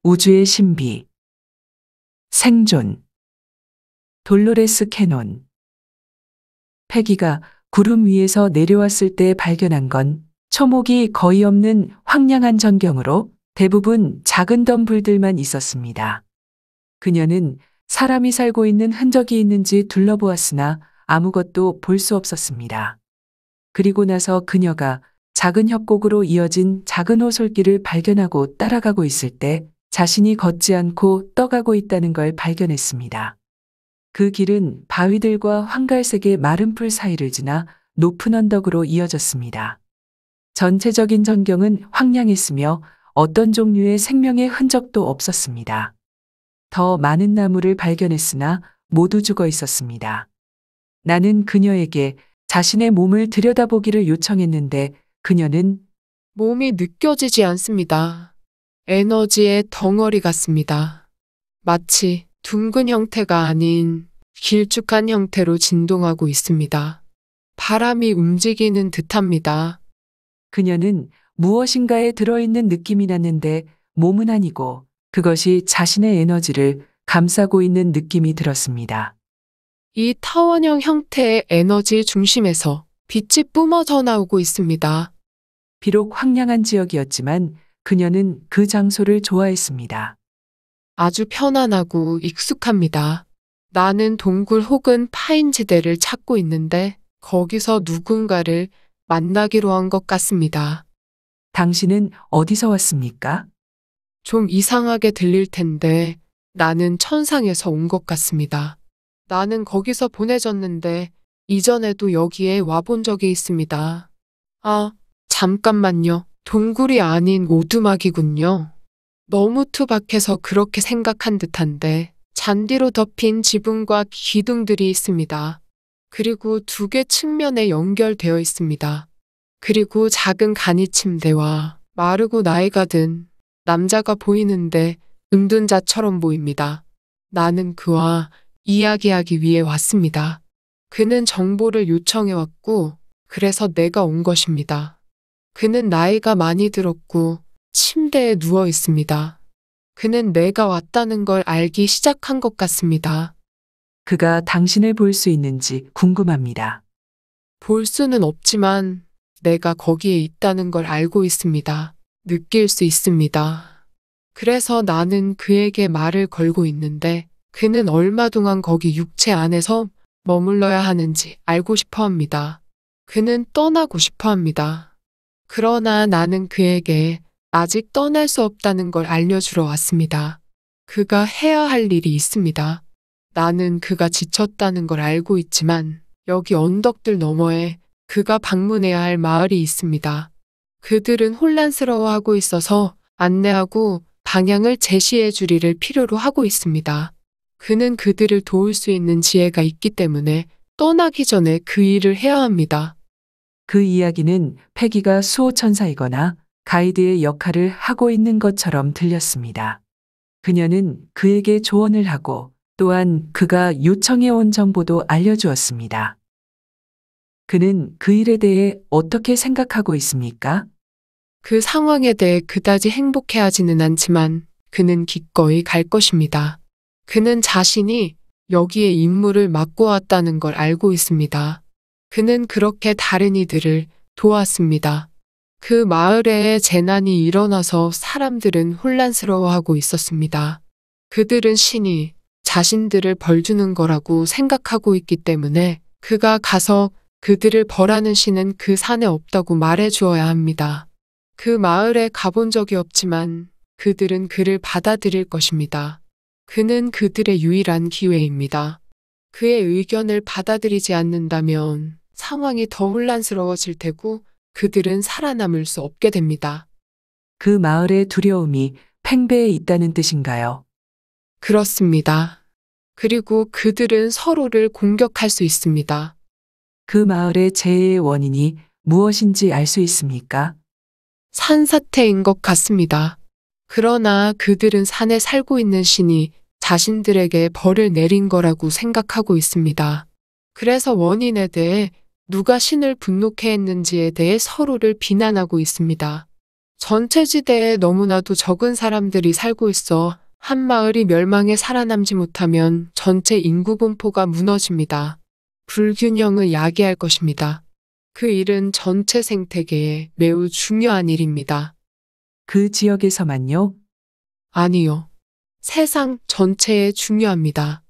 우주의 신비, 생존, 돌로레스 캐논. 패기가 구름 위에서 내려왔을 때 발견한 건 초목이 거의 없는 황량한 전경으로 대부분 작은 덤불들만 있었습니다. 그녀는 사람이 살고 있는 흔적이 있는지 둘러보았으나 아무것도 볼 수 없었습니다. 그리고 나서 그녀가 작은 협곡으로 이어진 작은 오솔길을 발견하고 따라가고 있을 때 자신이 걷지 않고 떠가고 있다는 걸 발견했습니다. 그 길은 바위들과 황갈색의 마른 풀 사이를 지나 높은 언덕으로 이어졌습니다. 전체적인 전경은 황량했으며 어떤 종류의 생명의 흔적도 없었습니다. 더 많은 나무를 발견했으나 모두 죽어 있었습니다. 나는 그녀에게 자신의 몸을 들여다보기를 요청했는데 그녀는 몸이 느껴지지 않습니다. 에너지의 덩어리 같습니다. 마치 둥근 형태가 아닌 길쭉한 형태로 진동하고 있습니다. 바람이 움직이는 듯합니다. 그녀는 무엇인가에 들어있는 느낌이 났는데 몸은 아니고 그것이 자신의 에너지를 감싸고 있는 느낌이 들었습니다. 이 타원형 형태의 에너지 중심에서 빛이 뿜어져 나오고 있습니다. 비록 황량한 지역이었지만 그녀는 그 장소를 좋아했습니다. 아주 편안하고 익숙합니다. 나는 동굴 혹은 파인지대를 찾고 있는데 거기서 누군가를 만나기로 한 것 같습니다. 당신은 어디서 왔습니까? 좀 이상하게 들릴 텐데 나는 천상에서 온 것 같습니다. 나는 거기서 보내졌는데 이전에도 여기에 와본 적이 있습니다. 아, 잠깐만요. 동굴이 아닌 오두막이군요. 너무 투박해서 그렇게 생각한 듯한데 잔디로 덮인 지붕과 기둥들이 있습니다. 그리고 2개 측면에 연결되어 있습니다. 그리고 작은 간이 침대와 마르고 나이가 든 남자가 보이는데 은둔자처럼 보입니다. 나는 그와 이야기하기 위해 왔습니다. 그는 정보를 요청해 왔고 그래서 내가 온 것입니다. 그는 나이가 많이 들었고 침대에 누워 있습니다. 그는 내가 왔다는 걸 알기 시작한 것 같습니다. 그가 당신을 볼 수 있는지 궁금합니다. 볼 수는 없지만 내가 거기에 있다는 걸 알고 있습니다. 느낄 수 있습니다. 그래서 나는 그에게 말을 걸고 있는데 그는 얼마 동안 거기 육체 안에서 머물러야 하는지 알고 싶어 합니다. 그는 떠나고 싶어 합니다. 그러나 나는 그에게 아직 떠날 수 없다는 걸 알려주러 왔습니다. 그가 해야 할 일이 있습니다. 나는 그가 지쳤다는 걸 알고 있지만 여기 언덕들 너머에 그가 방문해야 할 마을이 있습니다. 그들은 혼란스러워하고 있어서 안내하고 방향을 제시해 주리를 필요로 하고 있습니다. 그는 그들을 도울 수 있는 지혜가 있기 때문에 떠나기 전에 그 일을 해야 합니다. 그 이야기는 패기가 수호천사이거나 가이드의 역할을 하고 있는 것처럼 들렸습니다. 그녀는 그에게 조언을 하고 또한 그가 요청해 온 정보도 알려주었습니다. 그는 그 일에 대해 어떻게 생각하고 있습니까? 그 상황에 대해 그다지 행복해하지는 않지만 그는 기꺼이 갈 것입니다. 그는 자신이 여기에 임무를 맡고 왔다는 걸 알고 있습니다. 그는 그렇게 다른 이들을 도왔습니다. 그 마을에 재난이 일어나서 사람들은 혼란스러워하고 있었습니다. 그들은 신이 자신들을 벌주는 거라고 생각하고 있기 때문에 그가 가서 그들을 벌하는 신은 그 산에 없다고 말해 주어야 합니다. 그 마을에 가본 적이 없지만 그들은 그를 받아들일 것입니다. 그는 그들의 유일한 기회입니다. 그의 의견을 받아들이지 않는다면 상황이 더 혼란스러워질 테고 그들은 살아남을 수 없게 됩니다. 그 마을의 두려움이 팽배에 있다는 뜻인가요? 그렇습니다. 그리고 그들은 서로를 공격할 수 있습니다. 그 마을의 재해의 원인이 무엇인지 알 수 있습니까? 산사태인 것 같습니다. 그러나 그들은 산에 살고 있는 신이 자신들에게 벌을 내린 거라고 생각하고 있습니다. 그래서 원인에 대해 누가 신을 분노케 했는지에 대해 서로를 비난하고 있습니다. 전체 지대에 너무나도 적은 사람들이 살고 있어 한 마을이 멸망에 살아남지 못하면 전체 인구 분포가 무너집니다. 불균형을 야기할 것입니다. 그 일은 전체 생태계에 매우 중요한 일입니다. 그 지역에서만요? 아니요. 세상 전체에 중요합니다.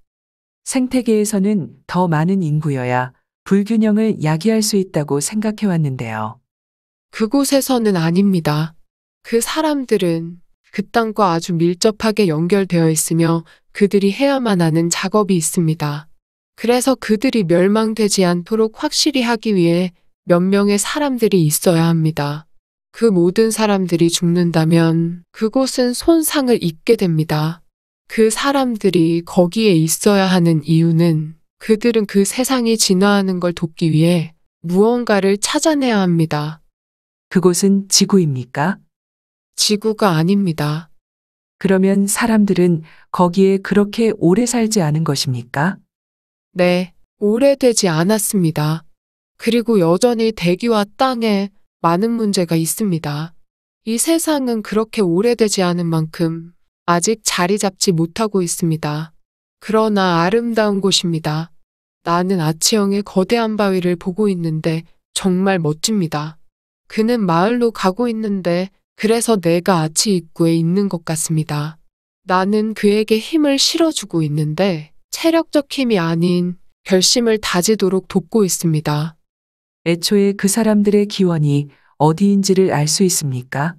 생태계에서는 더 많은 인구여야 불균형을 야기할 수 있다고 생각해 왔는데요. 그곳에서는 아닙니다. 그 사람들은 그 땅과 아주 밀접하게 연결되어 있으며 그들이 해야만 하는 작업이 있습니다. 그래서 그들이 멸망되지 않도록 확실히 하기 위해 몇 명의 사람들이 있어야 합니다. 그 모든 사람들이 죽는다면 그곳은 손상을 입게 됩니다. 그 사람들이 거기에 있어야 하는 이유는 그들은 그 세상이 진화하는 걸 돕기 위해 무언가를 찾아내야 합니다. 그곳은 지구입니까? 지구가 아닙니다. 그러면 사람들은 거기에 그렇게 오래 살지 않은 것입니까? 네, 오래되지 않았습니다. 그리고 여전히 대기와 땅에 많은 문제가 있습니다. 이 세상은 그렇게 오래되지 않은 만큼 아직 자리 잡지 못하고 있습니다. 그러나 아름다운 곳입니다. 나는 아치형의 거대한 바위를 보고 있는데 정말 멋집니다. 그는 마을로 가고 있는데 그래서 내가 아치 입구에 있는 것 같습니다. 나는 그에게 힘을 실어주고 있는데 체력적 힘이 아닌 결심을 다지도록 돕고 있습니다. 애초에 그 사람들의 기원이 어디인지를 알 수 있습니까?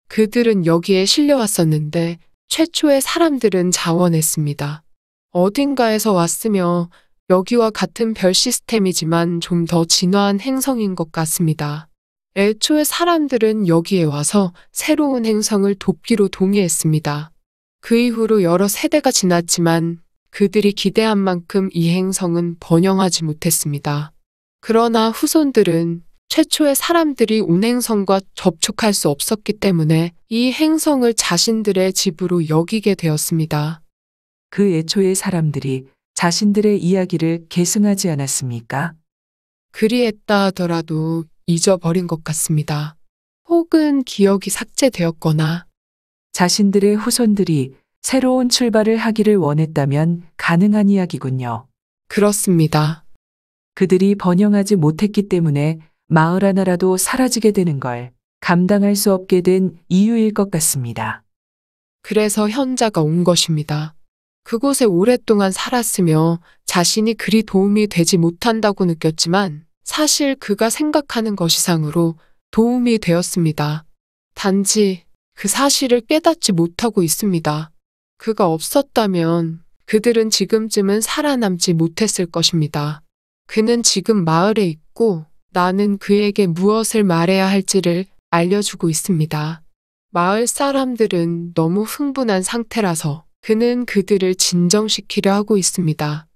그들은 여기에 실려왔었는데 최초의 사람들은 자원했습니다. 어딘가에서 왔으며 여기와 같은 별 시스템이지만 좀 더 진화한 행성인 것 같습니다. 애초에 사람들은 여기에 와서 새로운 행성을 돕기로 동의했습니다. 그 이후로 여러 세대가 지났지만 그들이 기대한 만큼 이 행성은 번영하지 못했습니다. 그러나 후손들은 최초의 사람들이 온 행성과 접촉할 수 없었기 때문에 이 행성을 자신들의 집으로 여기게 되었습니다. 그 애초의 사람들이 자신들의 이야기를 계승하지 않았습니까? 그리했다 하더라도 잊어버린 것 같습니다. 혹은 기억이 삭제되었거나 자신들의 후손들이 새로운 출발을 하기를 원했다면 가능한 이야기군요. 그렇습니다. 그들이 번영하지 못했기 때문에 마을 하나라도 사라지게 되는 걸 감당할 수 없게 된 이유일 것 같습니다. 그래서 현자가 온 것입니다. 그곳에 오랫동안 살았으며 자신이 그리 도움이 되지 못한다고 느꼈지만 사실 그가 생각하는 것 이상으로 도움이 되었습니다. 단지 그 사실을 깨닫지 못하고 있습니다. 그가 없었다면 그들은 지금쯤은 살아남지 못했을 것입니다. 그는 지금 마을에 있고 나는 그에게 무엇을 말해야 할지를 알려주고 있습니다. 마을 사람들은 너무 흥분한 상태라서 그는 그들을 진정시키려 하고 있습니다.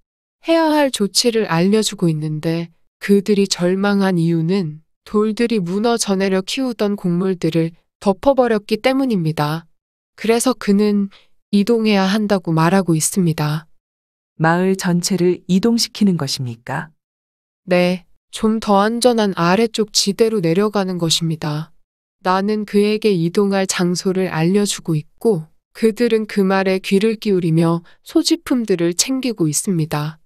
해야 할 조치를 알려주고 있는데 그들이 절망한 이유는 돌들이 무너져 내려 키우던 곡물들을 덮어버렸기 때문입니다. 그래서 그는 이동해야 한다고 말하고 있습니다. 마을 전체를 이동시키는 것입니까? 네, 좀 더 안전한 아래쪽 지대로 내려가는 것입니다. 나는 그에게 이동할 장소를 알려주고 있고 그들은 그 말에 귀를 기울이며 소지품들을 챙기고 있습니다.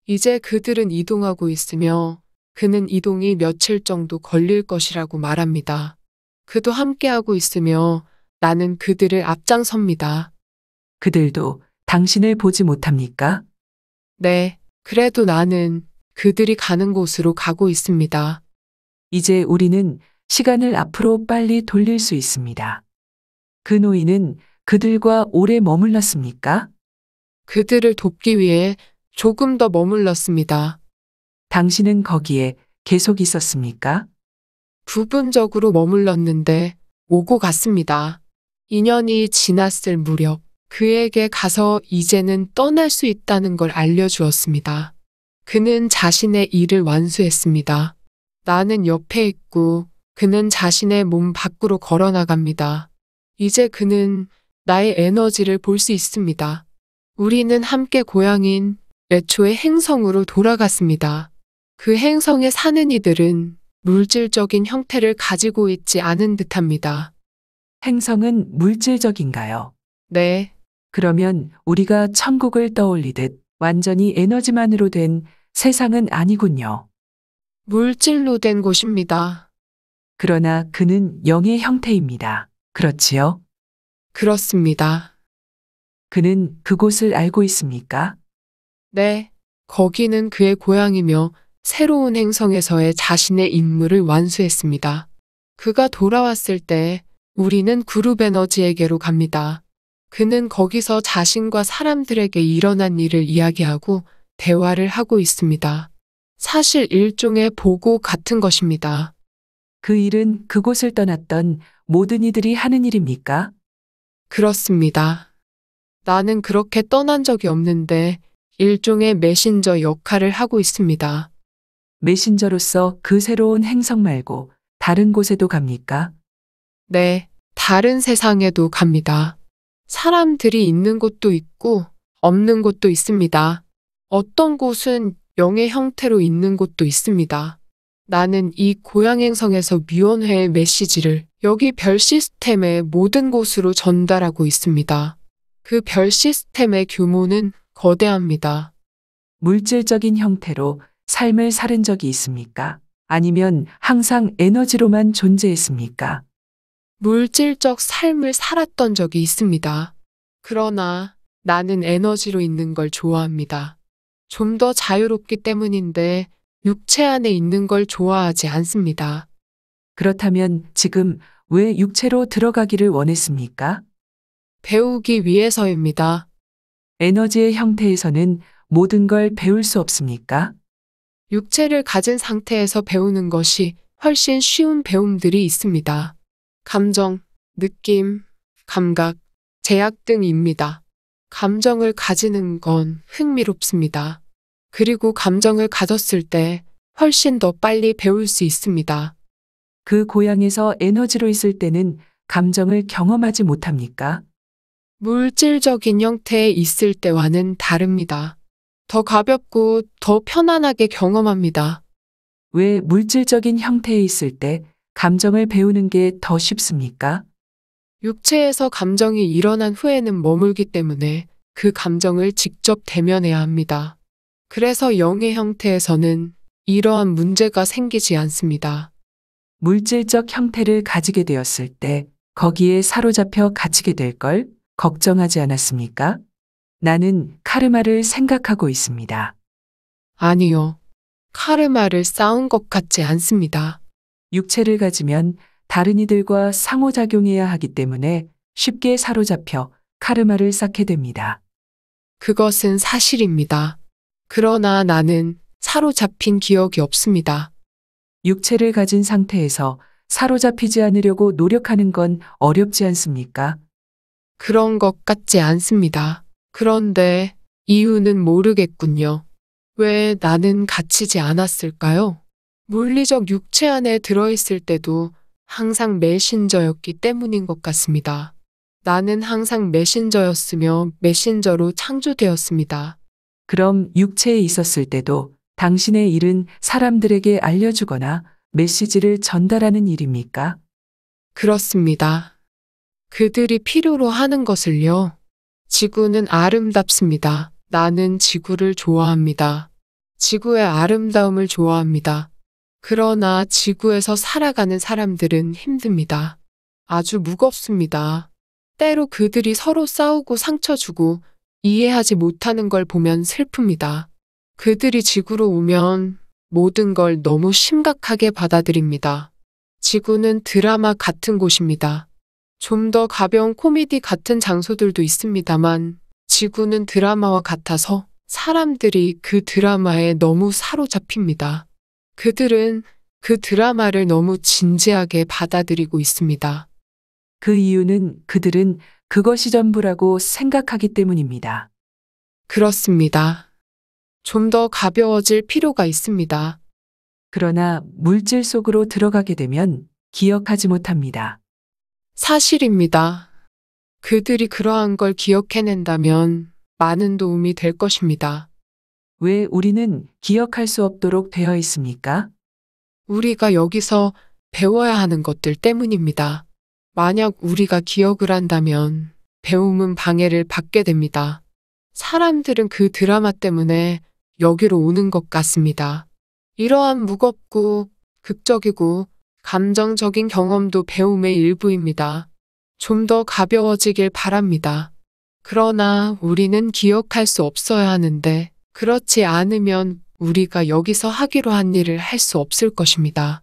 이제 그들은 이동하고 있으며 그는 이동이 며칠 정도 걸릴 것이라고 말합니다. 그도 함께하고 있으며 나는 그들을 앞장섭니다. 그들도 당신을 보지 못합니까? 네, 그래도 나는 그들이 가는 곳으로 가고 있습니다. 이제 우리는 시간을 앞으로 빨리 돌릴 수 있습니다. 그 노인은 그들과 오래 머물렀습니까? 그들을 돕기 위해 조금 더 머물렀습니다. 당신은 거기에 계속 있었습니까? 부분적으로 머물렀는데 오고 갔습니다. 2년이 지났을 무렵 그에게 가서 이제는 떠날 수 있다는 걸 알려주었습니다. 그는 자신의 일을 완수했습니다. 나는 옆에 있고 그는 자신의 몸 밖으로 걸어 나갑니다. 이제 그는 나의 에너지를 볼 수 있습니다. 우리는 함께 고향인 애초의 행성으로 돌아갔습니다. 그 행성에 사는 이들은 물질적인 형태를 가지고 있지 않은 듯합니다. 행성은 물질적인가요? 네, 그러면 우리가 천국을 떠올리듯 완전히 에너지만으로 된 세상은 아니군요. 물질로 된 곳입니다. 그러나 그는 영의 형태입니다. 그렇지요? 그렇습니다. 그는 그곳을 알고 있습니까? 네, 거기는 그의 고향이며 새로운 행성에서의 자신의 임무를 완수했습니다. 그가 돌아왔을 때 우리는 그룹 에너지에게로 갑니다. 그는 거기서 자신과 사람들에게 일어난 일을 이야기하고 대화를 하고 있습니다. 사실 일종의 보고 같은 것입니다. 그 일은 그곳을 떠났던 모든 이들이 하는 일입니까? 그렇습니다. 나는 그렇게 떠난 적이 없는데 일종의 메신저 역할을 하고 있습니다. 메신저로서 그 새로운 행성 말고 다른 곳에도 갑니까? 네, 다른 세상에도 갑니다. 사람들이 있는 곳도 있고 없는 곳도 있습니다. 어떤 곳은 영의 형태로 있는 곳도 있습니다. 나는 이 고향행성에서 위원회의 메시지를 여기 별 시스템의 모든 곳으로 전달하고 있습니다. 그 별 시스템의 규모는 거대합니다. 물질적인 형태로 삶을 살은 적이 있습니까? 아니면 항상 에너지로만 존재했습니까? 물질적 삶을 살았던 적이 있습니다. 그러나 나는 에너지로 있는 걸 좋아합니다. 좀 더 자유롭기 때문인데 육체 안에 있는 걸 좋아하지 않습니다. 그렇다면 지금 왜 육체로 들어가기를 원했습니까? 배우기 위해서입니다. 에너지의 형태에서는 모든 걸 배울 수 없습니까? 육체를 가진 상태에서 배우는 것이 훨씬 쉬운 배움들이 있습니다. 감정, 느낌, 감각, 제약 등입니다. 감정을 가지는 건 흥미롭습니다. 그리고 감정을 가졌을 때 훨씬 더 빨리 배울 수 있습니다. 그 고향에서 에너지로 있을 때는 감정을 경험하지 못합니까? 물질적인 형태에 있을 때와는 다릅니다. 더 가볍고 더 편안하게 경험합니다. 왜 물질적인 형태에 있을 때 감정을 배우는 게 더 쉽습니까? 육체에서 감정이 일어난 후에는 머물기 때문에 그 감정을 직접 대면해야 합니다. 그래서 영의 형태에서는 이러한 문제가 생기지 않습니다. 물질적 형태를 가지게 되었을 때 거기에 사로잡혀 갇히게 될 걸 걱정하지 않았습니까? 나는 카르마를 생각하고 있습니다. 아니요. 카르마를 쌓은 것 같지 않습니다. 육체를 가지면 다른 이들과 상호작용해야 하기 때문에 쉽게 사로잡혀 카르마를 쌓게 됩니다. 그것은 사실입니다. 그러나 나는 사로잡힌 기억이 없습니다. 육체를 가진 상태에서 사로잡히지 않으려고 노력하는 건 어렵지 않습니까? 그런 것 같지 않습니다. 그런데 이유는 모르겠군요. 왜 나는 갇히지 않았을까요? 물리적 육체 안에 들어있을 때도 항상 메신저였기 때문인 것 같습니다. 나는 항상 메신저였으며 메신저로 창조되었습니다. 그럼 육체에 있었을 때도 당신의 일은 사람들에게 알려주거나 메시지를 전달하는 일입니까? 그렇습니다. 그들이 필요로 하는 것을요. 지구는 아름답습니다. 나는 지구를 좋아합니다. 지구의 아름다움을 좋아합니다. 그러나 지구에서 살아가는 사람들은 힘듭니다. 아주 무겁습니다. 때로 그들이 서로 싸우고 상처 주고 이해하지 못하는 걸 보면 슬픕니다. 그들이 지구로 오면 모든 걸 너무 심각하게 받아들입니다. 지구는 드라마 같은 곳입니다. 좀 더 가벼운 코미디 같은 장소들도 있습니다만 지구는 드라마와 같아서 사람들이 그 드라마에 너무 사로잡힙니다. 그들은 그 드라마를 너무 진지하게 받아들이고 있습니다. 그 이유는 그들은 그것이 전부라고 생각하기 때문입니다. 그렇습니다. 좀 더 가벼워질 필요가 있습니다. 그러나 물질 속으로 들어가게 되면 기억하지 못합니다. 사실입니다. 그들이 그러한 걸 기억해낸다면 많은 도움이 될 것입니다. 왜 우리는 기억할 수 없도록 되어 있습니까? 우리가 여기서 배워야 하는 것들 때문입니다. 만약 우리가 기억을 한다면 배움은 방해를 받게 됩니다. 사람들은 그 드라마 때문에 여기로 오는 것 같습니다. 이러한 무겁고 극적이고 감정적인 경험도 배움의 일부입니다. 좀 더 가벼워지길 바랍니다. 그러나 우리는 기억할 수 없어야 하는데, 그렇지 않으면 우리가 여기서 하기로 한 일을 할 수 없을 것입니다.